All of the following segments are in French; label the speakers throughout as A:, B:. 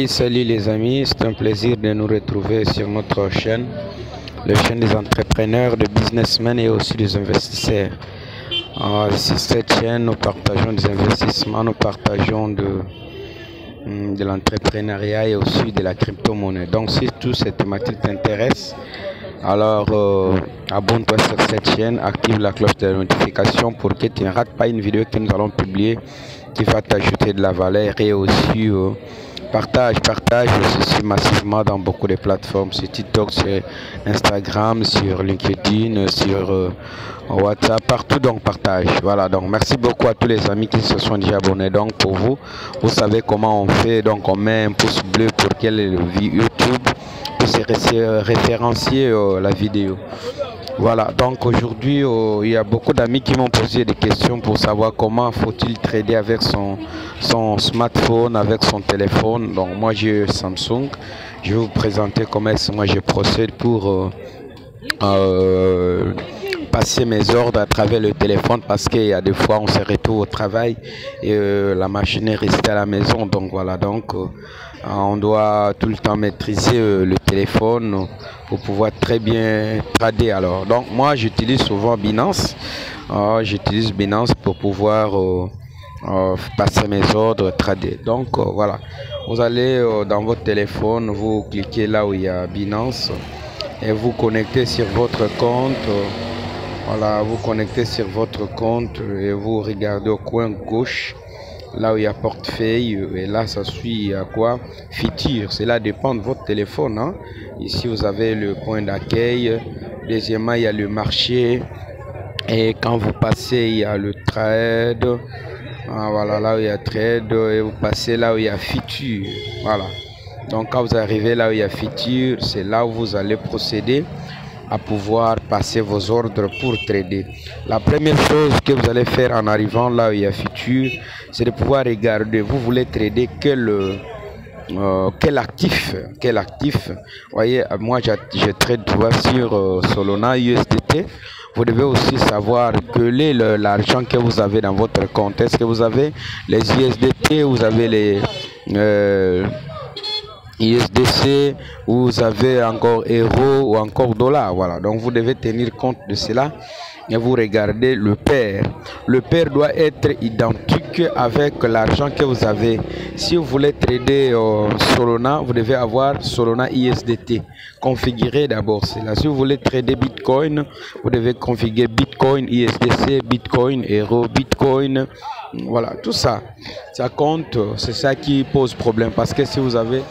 A: Salut les amis, c'est un plaisir de nous retrouver sur notre chaîne, la chaîne des entrepreneurs, des businessmen et aussi des investisseurs. Sur cette chaîne, nous partageons des investissements, nous partageons de l'entrepreneuriat et aussi de la crypto-monnaie. Donc si toutes ces thématiques t'intéressent, alors abonne-toi sur cette chaîne, active la cloche de notification pour que tu ne rates pas une vidéo que nous allons publier qui va t'ajouter de la valeur et aussi partage aussi massivement dans beaucoup de plateformes, sur TikTok, sur Instagram, sur LinkedIn, sur WhatsApp, partout, donc partage. Voilà, donc merci beaucoup à tous les amis qui se sont déjà abonnés. Donc pour vous, vous savez comment on fait, donc on met un pouce bleu pour que YouTube puisse référencier la vidéo. Voilà, donc aujourd'hui, il y a beaucoup d'amis qui m'ont posé des questions pour savoir comment faut-il trader avec son smartphone, avec son téléphone. Donc moi j'ai Samsung. Je vais vous présenter comment moi je procède pour passer mes ordres à travers le téléphone, parce qu'il y a des fois on se retrouve au travail et la machine est restée à la maison. Donc voilà, donc on doit tout le temps maîtriser le téléphone pour pouvoir très bien trader. Alors donc moi j'utilise souvent Binance. J'utilise Binance pour pouvoir passer mes ordres, trader. Donc voilà, vous allez dans votre téléphone, vous cliquez là où il y a Binance et vous connectez sur votre compte. Voilà, vous connectez sur votre compte et vous regardez au coin gauche là où il y a portefeuille, et là ça suit à quoi feature. Cela dépend de votre téléphone, hein. Ici vous avez le point d'accueil. Deuxièmement, il y a le marché, et quand vous passez il y a le trade. Voilà, là où il y a trade, et vous passez là où il y a feature. Voilà, donc quand vous arrivez là où il y a feature, c'est là où vous allez procéder à pouvoir passer vos ordres pour trader. La première chose que vous allez faire en arrivant là où il y a futur, c'est de pouvoir regarder, vous voulez trader quel actif. Vous voyez, moi je trade sur Solana USDT. Vous devez aussi savoir quel est l'argent que vous avez dans votre compte. Est-ce que vous avez les USDT, vous avez les USDC, vous avez encore euros ou encore dollars. Voilà, donc vous devez tenir compte de cela et vous regardez le pair. Le pair doit être identique avec l'argent que vous avez. Si vous voulez trader Solana, vous devez avoir Solana USDT. Configurer d'abord cela. Si vous voulez trader Bitcoin, vous devez configurer Bitcoin USDC, Bitcoin Euro, Bitcoin. Voilà, tout ça, ça compte. C'est ça qui pose problème, parce que si vous avez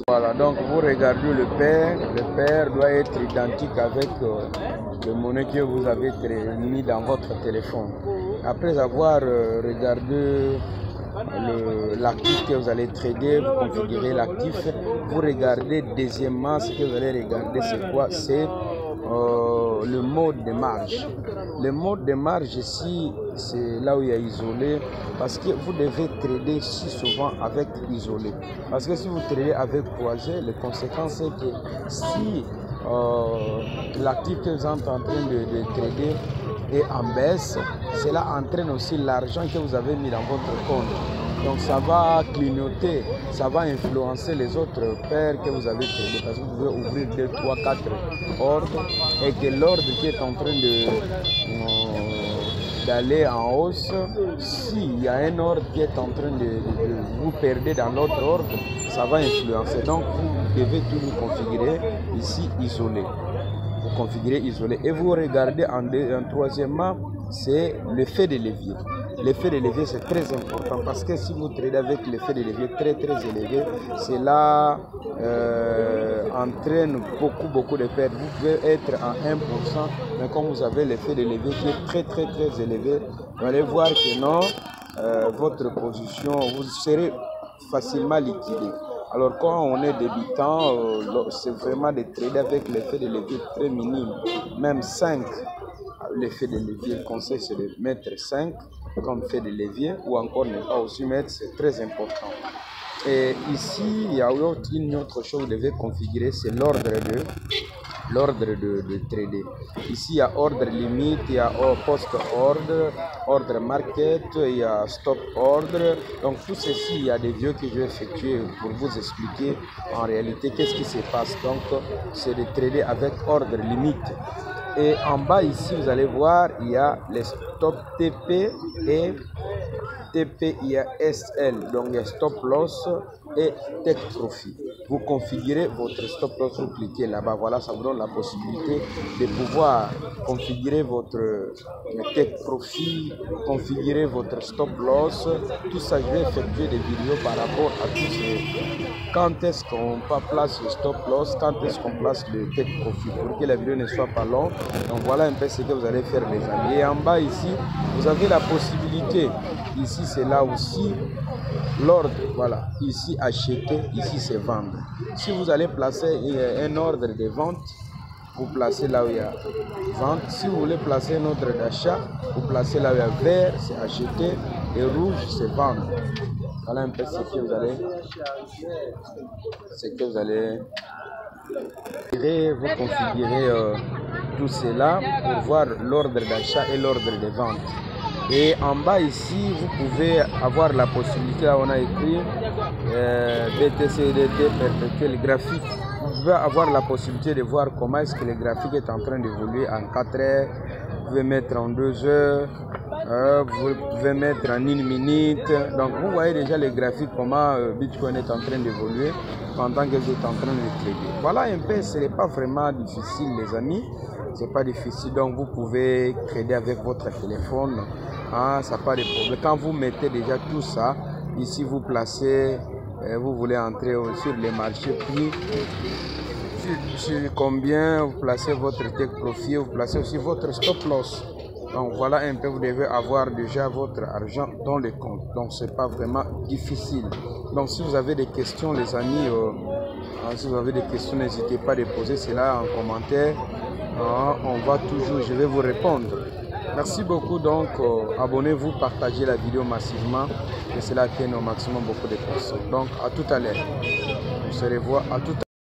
A: voilà, donc vous regardez le pair doit être identique avec le monnaie que vous avez mis dans votre téléphone. Après avoir regardé l'actif que vous allez trader, vous configurez l'actif, vous regardez deuxièmement, ce que vous allez regarder, c'est quoi? C'est le mode de marge. Le mode de marge ici, c'est là où il y a isolé, parce que vous devez trader si souvent avec isolé. Parce que si vous tradez avec croisé, les conséquences c'est que si l'actif que vous êtes en train de trader est en baisse, cela entraîne aussi l'argent que vous avez mis dans votre compte. Donc ça va clignoter, ça va influencer les autres paires que vous avez tradés, parce que vous pouvez ouvrir 2, 3, 4 ordres et que l'ordre qui est en train d'aller en hausse, s'il y a un ordre qui est en train de vous perdre dans l'autre ordre, ça va influencer. Donc vous devez toujours configurer ici isolé. Vous configurez isolé et vous regardez en troisièmement, c'est l'effet de levier. l'effet de levier c'est très important parce que si vous tradez avec l'effet de levier très élevé, cela entraîne beaucoup de pertes. Vous pouvez être à 1%, mais comme vous avez l'effet de levier qui est très élevé, vous allez voir que non, votre position, vous serez facilement liquidé. Alors quand on est débutant, c'est vraiment de trader avec l'effet de levier très minime, même 5. L'effet de levier, le conseil c'est de mettre 5 comme fait de levier ou encore ne pas aussi mettre, c'est très important. Et ici, il y a une autre chose que vous devez configurer, c'est l'ordre de trader. Ici, il y a ordre limite, il y a post-ordre, ordre market, il y a stop ordre. Donc tout ceci, il y a des vidéos que je vais effectuer pour vous expliquer en réalité qu'est-ce qui se passe. Donc c'est de trader avec ordre limite. Et en bas ici, vous allez voir, il y a les stop TP et TP, il y a SL, donc il y a stop loss et take profit. Vous configurez votre stop loss, vous cliquez là-bas, voilà, ça vous donne la possibilité de pouvoir configurer votre take profit, configurer votre stop loss. Tout ça, je vais effectuer des vidéos par rapport à tout ce. Quand est-ce qu'on place le stop loss, quand est-ce qu'on place le take profit pour que la vidéo ne soit pas longue. Donc voilà un peu ce que vous allez faire les amis. Et en bas ici, vous avez la possibilité, ici c'est là aussi, l'ordre, voilà, ici acheter, ici c'est vendre. Si vous allez placer un ordre de vente, vous placez là où il y a vente. Si vous voulez placer un ordre d'achat, vous placez là où il y a vert, c'est acheter, et rouge, c'est vendre. Voilà un peu ce que vous allez vous configurez tout cela pour voir l'ordre d'achat et l'ordre de vente. Et en bas ici, vous pouvez avoir la possibilité, là on a écrit BTC/USD perpétuel graphique. Vous pouvez avoir la possibilité de voir comment est-ce que le graphique est en train d'évoluer en 4 heures. Vous pouvez mettre en 2 heures. Vous pouvez mettre en 1 minute. Donc vous voyez déjà les graphiques, comment Bitcoin est en train d'évoluer pendant que vous êtes en train de trader. Voilà un peu, ce n'est pas vraiment difficile les amis. C'est pas difficile, donc vous pouvez trader avec votre téléphone. Ça n'a pas de problème. Quand vous mettez déjà tout ça, ici vous placez, vous voulez entrer sur les marchés, puis sur combien vous placez votre take profit, vous placez aussi votre stop loss. Donc voilà un peu, vous devez avoir déjà votre argent dans le compte. Donc c'est pas vraiment difficile. Donc si vous avez des questions les amis, si vous avez des questions, n'hésitez pas à les poser cela en commentaire. On va toujours, je vais vous répondre. Merci beaucoup, donc abonnez-vous, partagez la vidéo massivement et cela atteint au maximum beaucoup de personnes. Donc à tout à l'heure. On se revoit à tout à l'heure.